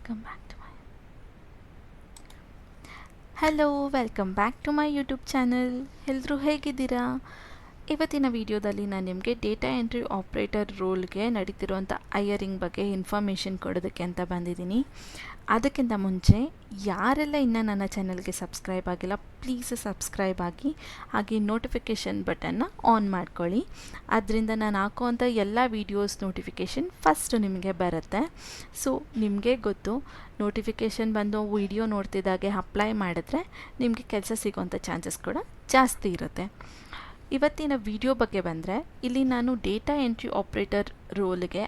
welcome back to my hello welcome back to my YouTube channel. ಎಲ್ಲರೂ ಹೇಗಿದ್ದೀರಾ? ಇವತ್ತಿನ ವಿಡಿಯೋದಲ್ಲಿ ನಾನು ನಿಮಗೆ ಡೇಟಾ ಎಂಟ್ರಿ ಆಪ್ರೇಟರ್ ರೋಲ್ಗೆ ನಡೀತಿರುವಂಥ ಹೈಯರಿಂಗ್ ಬಗ್ಗೆ ಇನ್ಫಾರ್ಮೇಷನ್ ಕೊಡೋದಕ್ಕೆ ಅಂತ ಬಂದಿದ್ದೀನಿ. ಅದಕ್ಕಿಂತ ಮುಂಚೆ ಯಾರೆಲ್ಲ ಇನ್ನೂ ನನ್ನ ಚಾನಲ್ಗೆ ಸಬ್ಸ್ಕ್ರೈಬ್ ಆಗಿಲ್ಲ, ಪ್ಲೀಸ್ ಸಬ್ಸ್ಕ್ರೈಬ್ ಆಗಿ, ಹಾಗೆ ನೋಟಿಫಿಕೇಷನ್ ಬಟನ್ನ ಆನ್ ಮಾಡ್ಕೊಳ್ಳಿ. ಅದರಿಂದ ನಾನು ಹಾಕೋವಂಥ ಎಲ್ಲ ವೀಡಿಯೋಸ್ ನೋಟಿಫಿಕೇಷನ್ ಫಸ್ಟು ನಿಮಗೆ ಬರುತ್ತೆ. ಸೊ ನಿಮಗೆ ಗೊತ್ತು, ನೋಟಿಫಿಕೇಷನ್ ಬಂದು ವಿಡಿಯೋ ನೋಡ್ತಿದ್ದಾಗೆ ಅಪ್ಲೈ ಮಾಡಿದ್ರೆ ನಿಮಗೆ ಕೆಲಸ ಸಿಗೋವಂಥ ಚಾನ್ಸಸ್ ಕೂಡ ಜಾಸ್ತಿ ಇರುತ್ತೆ. ಇವತ್ತಿನ ವಿಡಿಯೋ ಬಗ್ಗೆ ಬಂದರೆ, ಇಲ್ಲಿ ನಾನು ಡೇಟಾ ಎಂಟ್ರಿ ಆಪ್ರೇಟರ್ ರೋಲ್ಗೆ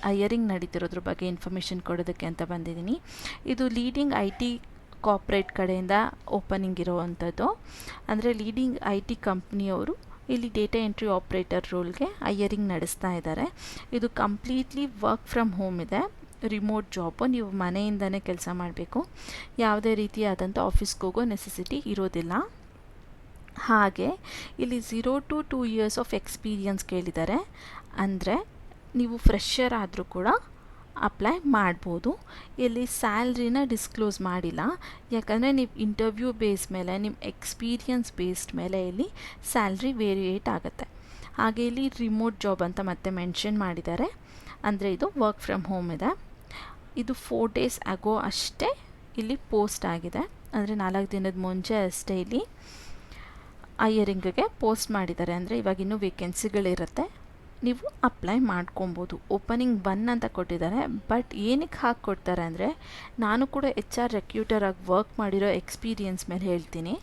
ಹೈಯರಿಂಗ್ ನಡೀತಿರೋದ್ರ ಬಗ್ಗೆ ಇನ್ಫಾರ್ಮೇಷನ್ ಕೊಡೋದಕ್ಕೆ ಅಂತ ಬಂದಿದ್ದೀನಿ. ಇದು ಲೀಡಿಂಗ್ IT ಕಾರ್ಪೊರೇಟ್ ಕಡೆಯಿಂದ ಓಪನಿಂಗ್ ಇರೋವಂಥದ್ದು. ಅಂದರೆ ಲೀಡಿಂಗ್ IT ಕಂಪ್ನಿಯವರು ಇಲ್ಲಿ ಡೇಟಾ ಎಂಟ್ರಿ ಆಪ್ರೇಟರ್ ರೋಲ್ಗೆ ಹೈಯರಿಂಗ್ ನಡೆಸ್ತಾ ಇದ್ದಾರೆ. ಇದು ಕಂಪ್ಲೀಟ್ಲಿ ವರ್ಕ್ ಫ್ರಮ್ ಹೋಮ್ ಇದೆ, ರಿಮೋಟ್ ಜಾಬು. ನೀವು ಮನೆಯಿಂದನೇ ಕೆಲಸ ಮಾಡಬೇಕು, ಯಾವುದೇ ರೀತಿಯಾದಂಥ ಆಫೀಸ್ಗೆ ಹೋಗೋ ನೆಸೆಸಿಟಿ ಇರೋದಿಲ್ಲ. ಹಾಗೆ ಇಲ್ಲಿ 0 to 2 years ಆಫ್ ಎಕ್ಸ್ಪೀರಿಯನ್ಸ್ ಕೇಳಿದ್ದಾರೆ. ಅಂದರೆ ನೀವು ಫ್ರೆಷರ್ ಆದರೂ ಕೂಡ ಅಪ್ಲೈ ಮಾಡ್ಬೋದು. ಇಲ್ಲಿ ಸ್ಯಾಲ್ರಿನ ಡಿಸ್ಕ್ಲೋಸ್ ಮಾಡಿಲ್ಲ, ಯಾಕಂದರೆ ನೀವು ಇಂಟರ್ವ್ಯೂ ಬೇಸ್ ಮೇಲೆ, ನಿಮ್ಮ ಎಕ್ಸ್ಪೀರಿಯನ್ಸ್ ಬೇಸ್ಡ್ ಮೇಲೆ ಇಲ್ಲಿ ಸ್ಯಾಲ್ರಿ ವೇರಿಯೇಟ್ ಆಗುತ್ತೆ. ಹಾಗೆ ಇಲ್ಲಿ ರಿಮೋಟ್ ಜಾಬ್ ಅಂತ ಮತ್ತೆ ಮೆನ್ಷನ್ ಮಾಡಿದ್ದಾರೆ. ಅಂದರೆ ಇದು ವರ್ಕ್ ಫ್ರಮ್ ಹೋಮ್ ಇದೆ. ಇದು 4 days ಆಗೋ ಅಷ್ಟೇ ಇಲ್ಲಿ ಪೋಸ್ಟ್ ಆಗಿದೆ. ಅಂದರೆ 4 ದಿನದ ಮುಂಚೆ ಅಷ್ಟೇ ಇಲ್ಲಿ ಹೈಯರಿಂಗ್ಗೆ ಪೋಸ್ಟ್ ಮಾಡಿದ್ದಾರೆ. ಅಂದರೆ ಇವಾಗಿನ್ನೂ ವೇಕೆನ್ಸಿಗಳಿರುತ್ತೆ, ನೀವು ಅಪ್ಲೈ ಮಾಡ್ಕೊಬೋದು. ಓಪನಿಂಗ್ 1 ಅಂತ ಕೊಟ್ಟಿದ್ದಾರೆ. ಬಟ್ ಏನಕ್ಕೆ ಹಾಕಿ ಕೊಡ್ತಾರೆ ಅಂದರೆ, ನಾನು ಕೂಡ HR ರೆಕ್ರೂಟರ್ ಆಗಿ ವರ್ಕ್ ಮಾಡಿರೋ ಎಕ್ಸ್ಪೀರಿಯನ್ಸ್ ಮೇಲೆ ಹೇಳ್ತೀನಿ.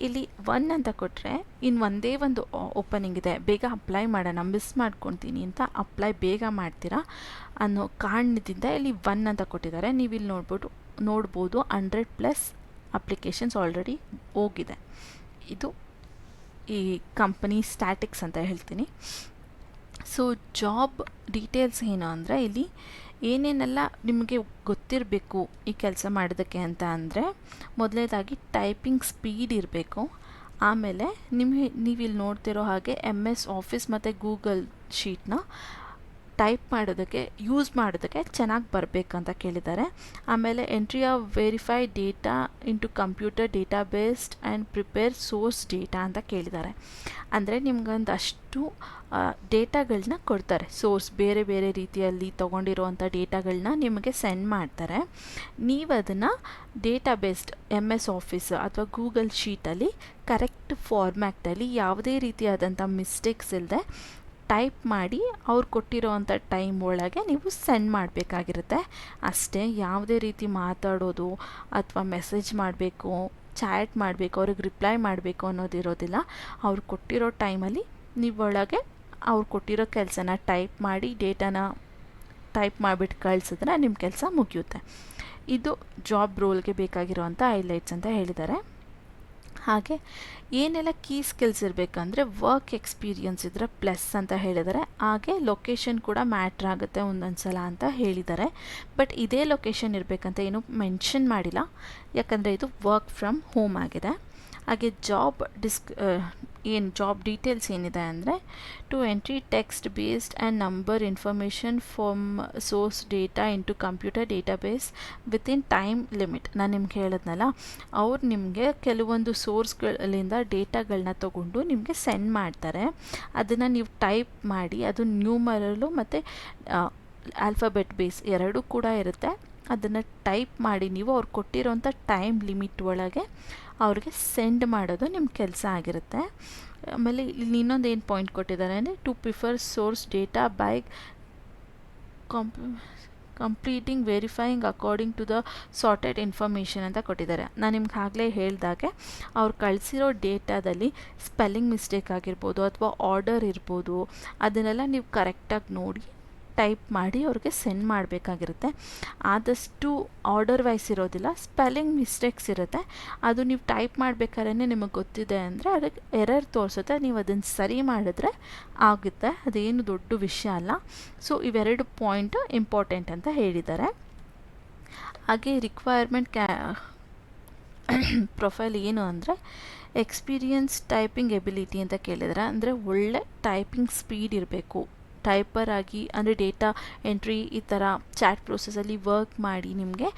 ಇಲ್ಲಿ 1 ಅಂತ ಕೊಟ್ಟರೆ ಇನ್ನು ಒಂದೇ ಒಂದು ಓಪನಿಂಗ್ ಇದೆ, ಬೇಗ ಅಪ್ಲೈ ಮಾಡೋಣ, ಮಿಸ್ ಮಾಡ್ಕೊತೀನಿ ಅಂತ ಅಪ್ಲೈ ಬೇಗ ಮಾಡ್ತೀರಾ ಅನ್ನೋ ಕಾರಣದಿಂದ ಇಲ್ಲಿ 1 ಅಂತ ಕೊಟ್ಟಿದ್ದಾರೆ. ನೀವು ಇಲ್ಲಿ ನೋಡ್ಬೋದು 100+ ಅಪ್ಲಿಕೇಶನ್ಸ್ ಆಲ್ರೆಡಿ ಹೋಗಿದೆ. ಇದು ಈ ಕಂಪನಿ ಸ್ಟ್ಯಾಟಿಕ್ಸ್ ಅಂತ ಹೇಳ್ತೀನಿ. ಸೊ ಜಾಬ್ ಡೀಟೇಲ್ಸ್ ಏನು ಅಂದರೆ, ಇಲ್ಲಿ ಏನೇನೆಲ್ಲ ನಿಮಗೆ ಗೊತ್ತಿರಬೇಕು ಈ ಕೆಲಸ ಮಾಡೋದಕ್ಕೆ ಅಂತ ಅಂದರೆ, ಮೊದಲನೇದಾಗಿ ಟೈಪಿಂಗ್ ಸ್ಪೀಡ್ ಇರಬೇಕು. ಆಮೇಲೆ ನೀವಿಲ್ಲಿ ನೋಡ್ತಿರೋ ಹಾಗೆ MS ಆಫೀಸ್ ಮತ್ತು ಗೂಗಲ್ ಶೀಟ್ನ ಟೈಪ್ ಮಾಡೋದಕ್ಕೆ, ಯೂಸ್ ಮಾಡೋದಕ್ಕೆ ಚೆನ್ನಾಗಿ ಬರಬೇಕಂತ ಕೇಳಿದ್ದಾರೆ. ಆಮೇಲೆ entry of verified data into computer data based and prepare source data ಅಂತ ಕೇಳಿದ್ದಾರೆ. ಅಂದರೆ ನಿಮ್ಗೊಂದಷ್ಟು ಡೇಟಾಗಳನ್ನ ಕೊಡ್ತಾರೆ, ಸೋರ್ಸ್ ಬೇರೆ ಬೇರೆ ರೀತಿಯಲ್ಲಿ ತೊಗೊಂಡಿರುವಂಥ ಡೇಟಾಗಳನ್ನ ನಿಮಗೆ ಸೆಂಡ್ ಮಾಡ್ತಾರೆ. ನೀವು ಅದನ್ನು ಡೇಟಾ ಬೇಸ್ಡ್ MS ಆಫೀಸ್ ಅಥವಾ ಗೂಗಲ್ ಶೀಟಲ್ಲಿ ಕರೆಕ್ಟ್ ಫಾರ್ಮ್ಯಾಟಲ್ಲಿ ಯಾವುದೇ ರೀತಿಯಾದಂಥ ಮಿಸ್ಟೇಕ್ಸ್ ಇಲ್ಲದೆ ಟೈಪ್ ಮಾಡಿ ಅವ್ರು ಕೊಟ್ಟಿರೋವಂಥ ಟೈಮ್ ಒಳಗೆ ನೀವು ಸೆಂಡ್ ಮಾಡಬೇಕಾಗಿರುತ್ತೆ ಅಷ್ಟೇ. ಯಾವುದೇ ರೀತಿ ಮಾತಾಡೋದು ಅಥವಾ ಮೆಸೇಜ್ ಮಾಡಬೇಕು, ಚಾಟ್ ಮಾಡಬೇಕು, ಅವ್ರಿಗೆ ರಿಪ್ಲೈ ಮಾಡಬೇಕು ಅನ್ನೋದಿರೋದಿಲ್ಲ. ಅವ್ರು ಕೊಟ್ಟಿರೋ ಟೈಮಲ್ಲಿ ನೀವು ಒಳಗೆ ಅವ್ರು ಕೊಟ್ಟಿರೋ ಕೆಲಸನ ಟೈಪ್ ಮಾಡಿ, ಡೇಟಾನ ಟೈಪ್ ಮಾಡಿಬಿಟ್ಟು ಕಳಿಸಿದ್ರೆ ನಿಮ್ಮ ಕೆಲಸ ಮುಗಿಯುತ್ತೆ. ಇದು ಜಾಬ್ ರೋಲ್ಗೆ ಬೇಕಾಗಿರೋವಂಥ ಹೈಲೈಟ್ಸ್ ಅಂತ ಹೇಳಿದ್ದಾರೆ. ಹಾಗೆ ಏನೆಲ್ಲ ಕೀ ಸ್ಕಿಲ್ಸ್ ಇರಬೇಕಂದ್ರೆ, ವರ್ಕ್ ಎಕ್ಸ್ಪೀರಿಯನ್ಸ್ ಇದ್ದರೆ ಪ್ಲಸ್ ಅಂತ ಹೇಳಿದ್ದಾರೆ. ಹಾಗೆ ಲೊಕೇಶನ್ ಕೂಡ ಮ್ಯಾಟ್ರ್ ಆಗುತ್ತೆ ಒಂದೊಂದು ಸಲ ಅಂತ ಹೇಳಿದ್ದಾರೆ. ಬಟ್ ಇದೇ ಲೊಕೇಶನ್ ಇರಬೇಕಂತ ಏನು ಮೆನ್ಷನ್ ಮಾಡಿಲ್ಲ, ಯಾಕಂದರೆ ಇದು ವರ್ಕ್ ಫ್ರಮ್ ಹೋಮ್ ಆಗಿದೆ. ಹಾಗೆ ಜಾಬ್ ಡೀಟೇಲ್ಸ್ ಏನಿದೆ ಅಂದರೆ, to entry text based and number information from source data into computer database within time limit. ನಾನು ನಿಮ್ಗೆ ಹೇಳಿದ್ನಲ್ಲ, ಅವ್ರು ನಿಮಗೆ ಕೆಲವೊಂದು ಸೋರ್ಸ್ಗಳಿಂದ ಡೇಟಾಗಳನ್ನ ತೊಗೊಂಡು ನಿಮಗೆ ಸೆಂಡ್ ಮಾಡ್ತಾರೆ. ಅದನ್ನು ನೀವು ಟೈಪ್ ಮಾಡಿ, ಅದು ನ್ಯೂಮರಲ್ಲು ಮತ್ತು ಆಲ್ಫಾಬೆಟ್ ಬೇಸ್ ಎರಡೂ ಕೂಡ ಇರುತ್ತೆ. ಅದನ್ನು ಟೈಪ್ ಮಾಡಿ ನೀವು ಅವ್ರು ಕೊಟ್ಟಿರೋಂಥ ಟೈಮ್ ಲಿಮಿಟ್ ಒಳಗೆ ಅವ್ರಿಗೆ ಸೆಂಡ್ ಮಾಡೋದು ನಿಮ್ಮ ಕೆಲಸ ಆಗಿರುತ್ತೆ. ಆಮೇಲೆ ಇಲ್ಲಿ ಇನ್ನೊಂದು ಏನು ಪಾಯಿಂಟ್ ಕೊಟ್ಟಿದ್ದಾರೆ ಅಂದರೆ, to prefer source data by completing verifying according to the sorted information ಅಂತ ಕೊಟ್ಟಿದ್ದಾರೆ. ನಾನು ನಿಮ್ಗೆ ಆಗಲೇ ಹೇಳಿದಾಗೆ ಅವ್ರು ಕಳಿಸಿರೋ ಡೇಟಾದಲ್ಲಿ ಸ್ಪೆಲ್ಲಿಂಗ್ ಮಿಸ್ಟೇಕ್ ಆಗಿರ್ಬೋದು ಅಥವಾ ಆರ್ಡರ್ ಇರ್ಬೋದು, ಅದನ್ನೆಲ್ಲ ನೀವು ಕರೆಕ್ಟಾಗಿ ನೋಡಿ ಟೈಪ್ ಮಾಡಿ ಅವ್ರಿಗೆ ಸೆಂಡ್ ಮಾಡಬೇಕಾಗಿರುತ್ತೆ. ಆದಷ್ಟು ಆರ್ಡರ್ ವೈಸ್ ಇರೋದಿಲ್ಲ, ಸ್ಪೆಲ್ಲಿಂಗ್ ಮಿಸ್ಟೇಕ್ಸ್ ಇರುತ್ತೆ. ಅದು ನೀವು ಟೈಪ್ ಮಾಡಬೇಕಾದ್ರೆ ನಿಮಗೆ ಗೊತ್ತಿದೆ ಅಂದರೆ ಅದಕ್ಕೆ ಎರರ್ ತೋರಿಸುತ್ತೆ, ನೀವು ಅದನ್ನು ಸರಿ ಮಾಡಿದ್ರೆ ಆಗುತ್ತೆ, ಅದೇನು ದೊಡ್ಡ ವಿಷಯ ಅಲ್ಲ. ಸೊ ಇವೆರಡು ಪಾಯಿಂಟು ಇಂಪಾರ್ಟೆಂಟ್ ಅಂತ ಹೇಳಿದ್ದಾರೆ. ಹಾಗೆ ರಿಕ್ವೈರ್ಮೆಂಟ್ ಪ್ರೊಫೈಲ್ ಏನು ಅಂದರೆ, ಎಕ್ಸ್ಪೀರಿಯನ್ಸ್ ಟೈಪಿಂಗ್ ಎಬಿಲಿಟಿ ಅಂತ ಕೇಳಿದರೆ, ಅಂದರೆ ಒಳ್ಳೆ ಟೈಪಿಂಗ್ ಸ್ಪೀಡ್ ಇರಬೇಕು, ಟೈಪರ್ ಆಗಿ ಅಂದರೆ ಡೇಟಾ ಎಂಟ್ರಿ ಈ ಥರ ಚಾಟ್ ಪ್ರೊಸೆಸಲ್ಲಿ ವರ್ಕ್ ಮಾಡಿ ನಿಮಗೆ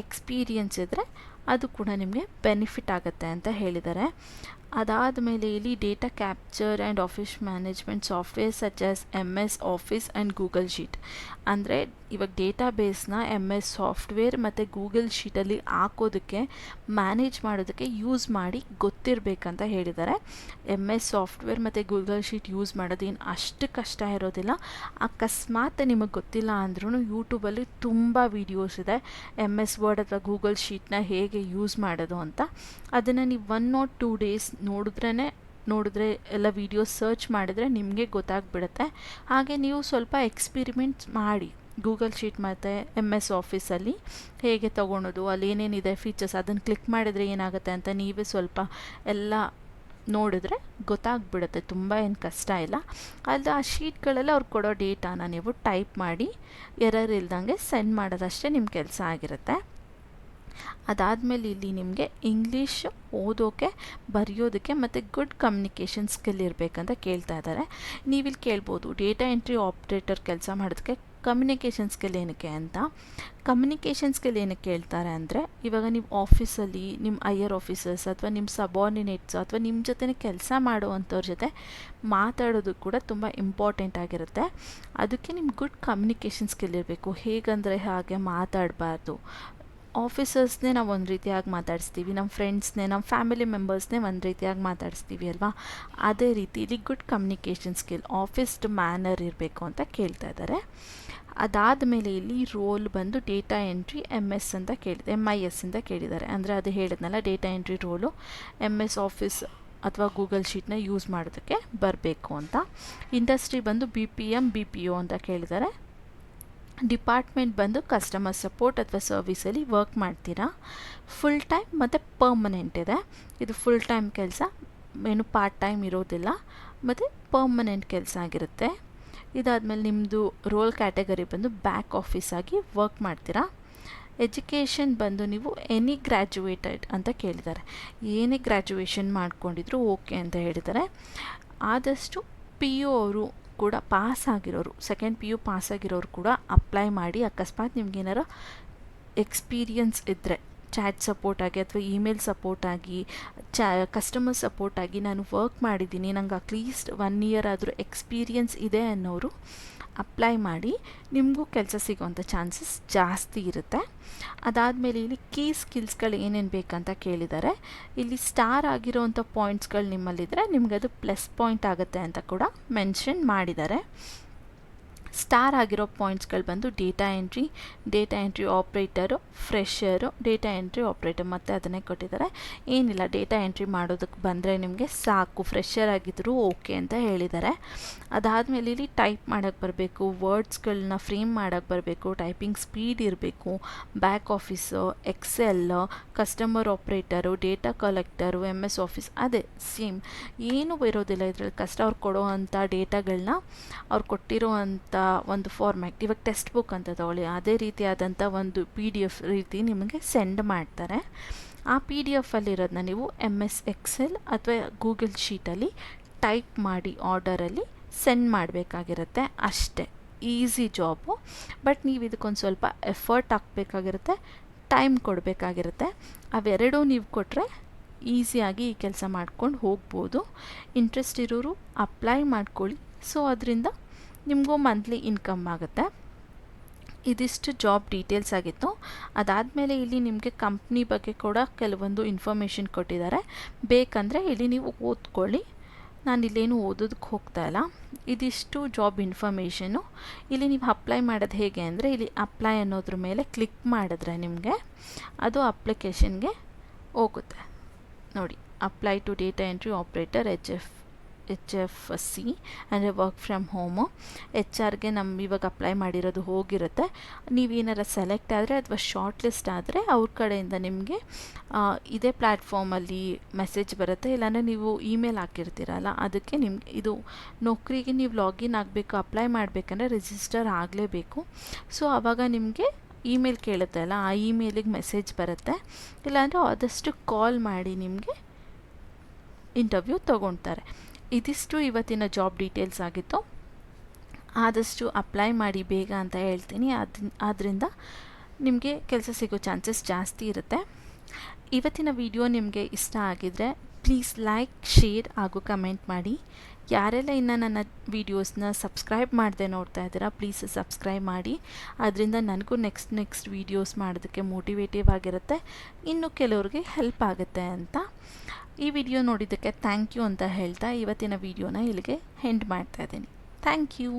ಎಕ್ಸ್ಪೀರಿಯನ್ಸ್ ಇದ್ದರೆ ಅದು ಕೂಡ ನಿಮಗೆ ಬೆನಿಫಿಟ್ ಆಗುತ್ತೆ ಅಂತ ಹೇಳಿದ್ದಾರೆ. ಅದಾದಮೇಲೆ ಇಲ್ಲಿ data capture and office management software such as MS office and Google sheet. ಅಂದರೆ ಇವಾಗ ಡೇಟಾಬೇಸ್ನ MS ಸಾಫ್ಟ್ವೇರ್ ಮತ್ತು ಗೂಗಲ್ ಶೀಟಲ್ಲಿ ಹಾಕೋದಕ್ಕೆ ಮ್ಯಾನೇಜ್ ಮಾಡೋದಕ್ಕೆ ಯೂಸ್ ಮಾಡಿ ಗೊತ್ತಿರಬೇಕಂತ ಹೇಳಿದ್ದಾರೆ. MS ಸಾಫ್ಟ್ವೇರ್ ಮತ್ತು ಗೂಗಲ್ ಶೀಟ್ ಯೂಸ್ ಮಾಡೋದೇನು ಅಷ್ಟು ಕಷ್ಟ ಇರೋದಿಲ್ಲ. ಅಕಸ್ಮಾತ್ ನಿಮಗೆ ಗೊತ್ತಿಲ್ಲ ಅಂದ್ರೂ ಯೂಟ್ಯೂಬಲ್ಲಿ ತುಂಬ ವೀಡಿಯೋಸ್ ಇದೆ MS ವರ್ಡ್ ಅಥವಾ ಗೂಗಲ್ ಶೀಟ್ನ ಹೇಗೆ ಯೂಸ್ ಮಾಡೋದು ಅಂತ. ಅದನ್ನು ನೀವು 1 or 2 days ನೋಡಿದ್ರೆ ಎಲ್ಲ ವೀಡಿಯೋಸ್ ಸರ್ಚ್ ಮಾಡಿದರೆ ನಿಮಗೆ ಗೊತ್ತಾಗ್ಬಿಡುತ್ತೆ. ಹಾಗೆ ನೀವು ಸ್ವಲ್ಪ ಎಕ್ಸ್ಪಿರಿಮೆಂಟ್ಸ್ ಮಾಡಿ ಗೂಗಲ್ ಶೀಟ್ ಮತ್ತು MS ಆಫೀಸಲ್ಲಿ ಹೇಗೆ ತೊಗೊಳೋದು, ಅಲ್ಲಿ ಏನೇನಿದೆ ಫೀಚರ್ಸ್ ಅದನ್ನು ಕ್ಲಿಕ್ ಮಾಡಿದರೆ ಏನಾಗುತ್ತೆ ಅಂತ ನೀವೇ ಸ್ವಲ್ಪ ಎಲ್ಲ ನೋಡಿದ್ರೆ ಗೊತ್ತಾಗ್ಬಿಡುತ್ತೆ. ತುಂಬ ಏನು ಕಷ್ಟ ಇಲ್ಲ. ಅದು ಆ ಶೀಟ್ಗಳೆಲ್ಲ ಅವ್ರು ಕೊಡೋ ಡೇಟಾನ ನೀವು ಟೈಪ್ ಮಾಡಿ ಎರರ್ ಇಲ್ದಂಗೆ ಸೆಂಡ್ ಮಾಡೋದಷ್ಟೇ ನಿಮ್ಮ ಕೆಲಸ ಆಗಿರುತ್ತೆ. ಅದಾದಮೇಲೆ ಇಲ್ಲಿ ನಿಮಗೆ ಇಂಗ್ಲೀಷ್ ಓದೋಕ್ಕೆ ಬರೆಯೋದಕ್ಕೆ ಮತ್ತು ಗುಡ್ ಕಮ್ಯುನಿಕೇಷನ್ ಸ್ಕಿಲ್ ಇರಬೇಕಂತ ಕೇಳ್ತಾ ಇದ್ದಾರೆ. ನೀವಿಲ್ಲಿ ಕೇಳ್ಬೋದು ಡೇಟಾ ಎಂಟ್ರಿ ಆಪ್ರೇಟರ್ ಕೆಲಸ ಮಾಡೋದಕ್ಕೆ ಕಮ್ಯುನಿಕೇಷನ್ ಸ್ಕಿಲ್ ಏನಕ್ಕೆ ಅಂತ. ಕಮ್ಯುನಿಕೇಷನ್ ಸ್ಕಿಲ್ ಏನಕ್ಕೆ ಕೇಳ್ತಾರೆ ಅಂದರೆ, ಇವಾಗ ನೀವು ಆಫೀಸಲ್ಲಿ ನಿಮ್ಮ ಹೈಯರ್ ಆಫೀಸರ್ಸ್ ಅಥವಾ ನಿಮ್ಮ ಸಬಾರ್ಡಿನೇಟ್ಸ್ ಅಥವಾ ನಿಮ್ಮ ಜೊತೆ ಕೆಲಸ ಮಾಡುವಂಥವ್ರ ಜೊತೆ ಮಾತಾಡೋದು ಕೂಡ ತುಂಬ ಇಂಪಾರ್ಟೆಂಟ್ ಆಗಿರುತ್ತೆ. ಅದಕ್ಕೆ ನಿಮ್ಗೆ ಗುಡ್ ಕಮ್ಯುನಿಕೇಷನ್ ಸ್ಕಿಲ್ ಇರಬೇಕು. ಹೇಗಂದರೆ ಹಾಗೆ ಮಾತಾಡಬಾರ್ದು. ಆಫೀಸರ್ಸ್ನೇ ನಾವು ಒಂದು ರೀತಿಯಾಗಿ ಮಾತಾಡಿಸ್ತೀವಿ, ನಮ್ಮ ಫ್ರೆಂಡ್ಸ್ನೇ ನಮ್ಮ ಫ್ಯಾಮಿಲಿ ಮೆಂಬರ್ಸ್ನೇ ಒಂದು ರೀತಿಯಾಗಿ ಮಾತಾಡಿಸ್ತೀವಿ ಅಲ್ವಾ. ಅದೇ ರೀತಿ ಇಲ್ಲಿ ಗುಡ್ ಕಮ್ಯುನಿಕೇಷನ್ ಸ್ಕಿಲ್ ಆಫೀಸ್ಡ್ ಮ್ಯಾನರ್ ಇರಬೇಕು ಅಂತ ಕೇಳ್ತಾ ಇದ್ದಾರೆ. ಅದಾದಮೇಲೆ ಇಲ್ಲಿ ರೋಲ್ ಬಂದು ಡೇಟಾ ಎಂಟ್ರಿ MS ಅಂತ ಕೇಳಿದೆ, MIS ಅಂತ ಕೇಳಿದ್ದಾರೆ. ಅಂದರೆ ಅದು ಹೇಳಿದ್ನಲ್ಲ data entry role MS office ಅಥವಾ ಗೂಗಲ್ ಶೀಟ್ನ ಯೂಸ್ ಮಾಡೋದಕ್ಕೆ ಬರಬೇಕು ಅಂತ. ಇಂಡಸ್ಟ್ರಿ ಬಂದು BPM BPO ಅಂತ ಕೇಳಿದ್ದಾರೆ. ಡಿಪಾರ್ಟ್ಮೆಂಟ್ ಬಂದು ಕಸ್ಟಮರ್ ಸಪೋರ್ಟ್ ಅಥವಾ ಸರ್ವಿಸಲ್ಲಿ ವರ್ಕ್ ಮಾಡ್ತೀರಾ. ಫುಲ್ ಟೈಮ್ ಮತ್ತು ಪರ್ಮನೆಂಟ್ ಇದೆ. ಇದು ಫುಲ್ ಟೈಮ್ ಕೆಲಸ, ಏನು ಪಾರ್ಟ್ ಟೈಮ್ ಇರೋದಿಲ್ಲ, ಮತ್ತು ಪರ್ಮನೆಂಟ್ ಕೆಲಸ ಆಗಿರುತ್ತೆ. ಇದಾದಮೇಲೆ ನಿಮ್ಮದು ರೋಲ್ ಕ್ಯಾಟಗರಿ ಬಂದು ಬ್ಯಾಕ್ ಆಫೀಸ್ ಆಗಿ ವರ್ಕ್ ಮಾಡ್ತೀರಾ. ಎಜುಕೇಷನ್ ಬಂದು ನೀವು ಎನಿ ಗ್ರ್ಯಾಜುಯೇಟೆಡ್ ಅಂತ ಕೇಳಿದ್ದಾರೆ. ಏನೇ ಗ್ರ್ಯಾಜುಯೇಷನ್ ಮಾಡ್ಕೊಂಡಿದ್ರು ಓಕೆ ಅಂತ ಹೇಳಿದ್ದಾರೆ. ಆದಷ್ಟು PU ಅವರು ಕೂಡ ಪಾಸ್ ಆಗಿರೋರು, ಸೆಕೆಂಡ್ PU ಪಾಸ್ ಆಗಿರೋರು ಕೂಡ ಅಪ್ಲೈ ಮಾಡಿ. ಅಕಸ್ಮಾತ್ ನಿಮ್ಗೇನಾರು ಎಕ್ಸ್ಪೀರಿಯನ್ಸ್ ಇದ್ದರೆ ಚಾಟ್ ಸಪೋರ್ಟ್ ಆಗಿ ಅಥವಾ ಇಮೇಲ್ ಸಪೋರ್ಟ್ ಆಗಿ ಕಸ್ಟಮರ್ ಸಪೋರ್ಟ್ ಆಗಿ ನಾನು ವರ್ಕ್ ಮಾಡಿದ್ದೀನಿ, ನಂಗೆ ಅಟ್ಲೀಸ್ಟ್ 1 year ಆದರೂ ಎಕ್ಸ್ಪೀರಿಯನ್ಸ್ ಇದೆ ಅನ್ನೋರು ಅಪ್ಲೈ ಮಾಡಿ. ನಿಮಗೂ ಕೆಲಸ ಸಿಗೋವಂಥ ಚಾನ್ಸಸ್ ಜಾಸ್ತಿ ಇರುತ್ತೆ. ಅದಾದಮೇಲೆ ಇಲ್ಲಿ ಕೀ ಸ್ಕಿಲ್ಸ್ಗಳು ಏನೇನು ಬೇಕಂತ ಕೇಳಿದ್ದಾರೆ. ಇಲ್ಲಿ ಸ್ಟಾರ್ ಆಗಿರೋವಂಥ ಪಾಯಿಂಟ್ಸ್ಗಳು ನಿಮ್ಮಲ್ಲಿದ್ದರೆ ನಿಮಗೆ ಅದು ಪ್ಲಸ್ ಪಾಯಿಂಟ್ ಆಗುತ್ತೆ ಅಂತ ಕೂಡ ಮೆನ್ಷನ್ ಮಾಡಿದ್ದಾರೆ. ಸ್ಟಾರ್ ಆಗಿರೋ ಪಾಯಿಂಟ್ಸ್ಗಳು ಬಂದು data entry operator, fresher, data entry operator ಮತ್ತು ಅದನ್ನೇ ಕೊಟ್ಟಿದ್ದಾರೆ. ಏನಿಲ್ಲ, ಡೇಟಾ ಎಂಟ್ರಿ ಮಾಡೋದಕ್ಕೆ ಬಂದರೆ ನಿಮಗೆ ಸಾಕು, ಫ್ರೆಷರ್ ಆಗಿದ್ದರೂ ಓಕೆ ಅಂತ ಹೇಳಿದ್ದಾರೆ. ಅದಾದಮೇಲೆ ಇಲ್ಲಿ ಟೈಪ್ ಮಾಡೋಕ್ಕೆ ಬರಬೇಕು, ವರ್ಡ್ಸ್ಗಳನ್ನ ಫ್ರೇಮ್ ಮಾಡೋಕ್ಕೆ ಬರಬೇಕು, ಟೈಪಿಂಗ್ ಸ್ಪೀಡ್ ಇರಬೇಕು, back office, Excel, customer operator, data collector, MS office ಅದೇ ಸೇಮ್, ಏನೂ ಇರೋದಿಲ್ಲ ಇದರಲ್ಲಿ ಕಷ್ಟ. ಅವ್ರು ಕೊಡೋ ಅಂಥ ಡೇಟಾಗಳನ್ನ ಅವ್ರು ಕೊಟ್ಟಿರೋ ಅಂಥ ಒಂದು ಫಾರ್ಮ್ಯಾಟ್, ಇವಾಗ ಟೆಕ್ಸ್ಟ್ ಬುಕ್ ಅಂತ ತಗೊಳ್ಳಿ, ಅದೇ ರೀತಿಯಾದಂಥ ಒಂದು PDF ರೀತಿ ನಿಮಗೆ ಸೆಂಡ್ ಮಾಡ್ತಾರೆ. ಆ PDF ಅಲ್ಲಿರೋದನ್ನ ನೀವು MS ಎಕ್ಸೆಲ್ ಅಥವಾ ಗೂಗಲ್ ಶೀಟಲ್ಲಿ ಟೈಪ್ ಮಾಡಿ ಆರ್ಡರಲ್ಲಿ ಸೆಂಡ್ ಮಾಡಬೇಕಾಗಿರುತ್ತೆ. ಅಷ್ಟೇ, ಈಸಿ ಜಾಬು. ಬಟ್ ನೀವು ಇದಕ್ಕೊಂದು ಸ್ವಲ್ಪ ಎಫರ್ಟ್ ಹಾಕಬೇಕಾಗಿರುತ್ತೆ, ಟೈಮ್ ಕೊಡಬೇಕಾಗಿರುತ್ತೆ. ಅವೆರಡೂ ನೀವು ಕೊಟ್ಟರೆ ಈಸಿಯಾಗಿ ಈ ಕೆಲಸ ಮಾಡ್ಕೊಂಡು ಹೋಗ್ಬೋದು. ಇಂಟ್ರೆಸ್ಟ್ ಇರೋರು ಅಪ್ಲೈ ಮಾಡ್ಕೊಳ್ಳಿ. ಸೊ ಅದರಿಂದ ನಿಮಗೂ ಮಂತ್ಲಿ ಇನ್ಕಮ್ ಆಗುತ್ತೆ. ಇದಿಷ್ಟು ಜಾಬ್ ಡೀಟೇಲ್ಸ್ ಆಗಿತ್ತು. ಅದಾದಮೇಲೆ ಇಲ್ಲಿ ನಿಮಗೆ ಕಂಪ್ನಿ ಬಗ್ಗೆ ಕೂಡ ಕೆಲವೊಂದು ಇನ್ಫಾರ್ಮೇಷನ್ ಕೊಟ್ಟಿದ್ದಾರೆ. ಬೇಕಂದರೆ ಇಲ್ಲಿ ನೀವು ಓದ್ಕೊಳ್ಳಿ, ನಾನು ಇಲ್ಲೇನು ಓದೋದಕ್ಕೆ ಹೋಗ್ತಾ ಇಲ್ಲ. ಇದಿಷ್ಟು ಜಾಬ್ ಇನ್ಫಾರ್ಮೇಷನು. ಇಲ್ಲಿ ನೀವು ಅಪ್ಲೈ ಮಾಡೋದು ಹೇಗೆ ಅಂದರೆ, ಇಲ್ಲಿ ಅಪ್ಲೈ ಅನ್ನೋದ್ರ ಮೇಲೆ ಕ್ಲಿಕ್ ಮಾಡಿದ್ರೆ ನಿಮಗೆ ಅದು ಅಪ್ಲಿಕೇಶನ್ಗೆ ಹೋಗುತ್ತೆ. ನೋಡಿ, apply to data entry operator HFC ಅಂದರೆ ವರ್ಕ್ ಫ್ರಮ್ ಹೋಮು. HR ಇವಾಗ ಅಪ್ಲೈ ಮಾಡಿರೋದು ಹೋಗಿರುತ್ತೆ. ನೀವೇನಾರ ಸೆಲೆಕ್ಟ್ ಆದರೆ ಅಥವಾ ಶಾರ್ಟ್ ಲಿಸ್ಟ್ ಆದರೆ ಅವ್ರ ಕಡೆಯಿಂದ ನಿಮಗೆ ಇದೇ ಪ್ಲ್ಯಾಟ್ಫಾರ್ಮಲ್ಲಿ ಮೆಸೇಜ್ ಬರುತ್ತೆ. ಇಲ್ಲಾಂದರೆ ನೀವು ಇಮೇಲ್ ಹಾಕಿರ್ತೀರಲ್ಲ, ಅದಕ್ಕೆ ನಿಮ್ಗೆ ಇದು ನೌಕರಿಗೆ ನೀವು ಲಾಗಿನ್ ಆಗಬೇಕು, ಅಪ್ಲೈ ಮಾಡಬೇಕಂದ್ರೆ ರಿಜಿಸ್ಟರ್ ಆಗಲೇಬೇಕು. ಸೊ ಆವಾಗ ನಿಮಗೆ ಇಮೇಲ್ ಕೇಳುತ್ತೆ ಅಲ್ಲ, ಆ ಇಮೇಲಿಗೆ ಮೆಸೇಜ್ ಬರುತ್ತೆ. ಇಲ್ಲಾಂದರೆ ಆದಷ್ಟು ಕಾಲ್ ಮಾಡಿ ನಿಮಗೆ ಇಂಟರ್ವ್ಯೂ ತೊಗೊಳ್ತಾರೆ. ಇದಿಷ್ಟು ಇವತ್ತಿನ ಜಾಬ್ ಡೀಟೇಲ್ಸ್ ಆಗಿತ್ತು. ಆದಷ್ಟು ಅಪ್ಲೈ ಮಾಡಿ ಬೇಗ ಅಂತ ಹೇಳ್ತೀನಿ. ಆದ್ದರಿಂದ ನಿಮಗೆ ಕೆಲಸ ಸಿಗೋ ಚಾನ್ಸಸ್ ಜಾಸ್ತಿ ಇರುತ್ತೆ. ಇವತ್ತಿನ ವಿಡಿಯೋ ನಿಮಗೆ ಇಷ್ಟ ಆಗಿದರೆ ಪ್ಲೀಸ್ ಲೈಕ್, ಶೇರ್ ಹಾಗೂ ಕಮೆಂಟ್ ಮಾಡಿ. ಯಾರೆಲ್ಲ ಇನ್ನು ನನ್ನ ವೀಡಿಯೋಸ್ನ ಸಬ್ಸ್ಕ್ರೈಬ್ ಮಾಡದೆ ನೋಡ್ತಾ ಇದ್ದೀರಾ, ಪ್ಲೀಸ್ ಸಬ್ಸ್ಕ್ರೈಬ್ ಮಾಡಿ. ಅದರಿಂದ ನನಗೂ ನೆಕ್ಸ್ಟ್ ವೀಡಿಯೋಸ್ ಮಾಡೋದಕ್ಕೆ ಮೋಟಿವೇಟಿವ್ ಆಗಿರುತ್ತೆ, ಇನ್ನು ಕೆಲವ್ರಿಗೆ ಹೆಲ್ಪ್ ಆಗುತ್ತೆ ಅಂತ. ಈ ವಿಡಿಯೋ ನೋಡಿದ್ದಕ್ಕೆ ಥ್ಯಾಂಕ್ ಯು ಅಂತ ಹೇಳ್ತಾ ಇವತ್ತಿನ ವಿಡಿಯೋನ ಇಲ್ಲಿಗೆ ಎಂಡ್ ಮಾಡ್ತಾ ಇದ್ದೀನಿ. Thank you.